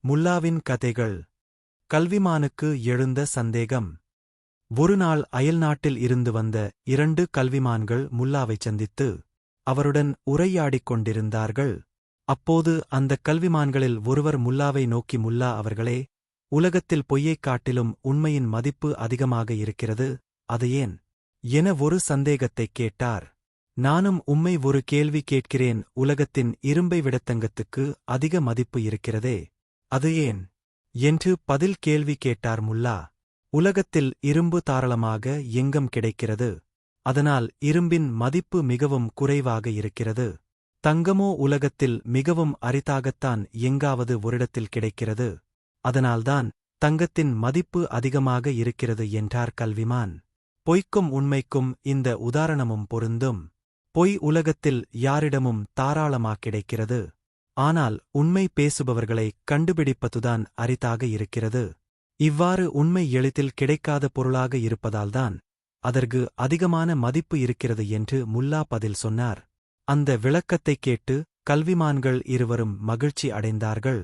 முல்லாவின் கதைகள். கல்விமானுக்கு எழுந்த சந்தேகம். ஒருநாள் அயல்நாட்டில் இருந்து வந்த 2 கல்விமான்கள் முல்லாவைச் சந்தித்து அவருடன் உரையாடிக் கொண்டிருந்தார்கள். அப்போது அந்தக் கல்விமான்களில் ஒருவர் முல்லாவை நோக்கி, முல்லா அவர்களே, உலகத்தில் பொய்யைக் காட்டிலும் உண்மையின் மதிப்பு அதிகமாக இருக்கிறது, அது ஏன்? என ஒரு சந்தேகத்தைக் கேட்டார். நானும் உம்மை ஒரு கேள்வி கேட்கிறேன். உலகத்தின் இரும்பை விட தங்கத்துக்கு அதிக மதிப்பு இருக்கிறதே, அது ஏன்? என்று பதில் கேள்வி கேட்டார் முல்லா. உலகத்தில் இரும்பு தாராளமாக எங்கும் கிடைக்கிறது. அதனால் இரும்பின் மதிப்பு மிகவும் குறைவாக இருக்கிறது. தங்கமோ உலகத்தில் மிகவும் அரிதாகத்தான் எங்காவது ஒரிடத்தில் கிடைக்கிறது. அதனால்தான் தங்கத்தின் மதிப்பு அதிகமாக இருக்கிறது என்றார் கல்விமான். பொய்க்கும் உண்மைக்கும் இந்த உதாரணமும் பொருந்தும். பொய் உலகத்தில் யாரிடமும் தாராளமாக் கிடைக்கிறது. ஆனால் உண்மை பேசுபவர்களை கண்டுபிடிப்பதுதான் அரிதாக இருக்கிறது. இவ்வாறு உண்மை எளிதில் கிடைக்காத பொருளாக இருப்பதால்தான் அதற்கு அதிகமான மதிப்பு இருக்கிறது என்று முல்லா பதில் சொன்னார். அந்த விளக்கத்தைக் கேட்டு கல்விமான்கள் இருவரும் மகிழ்ச்சி அடைந்தார்கள்.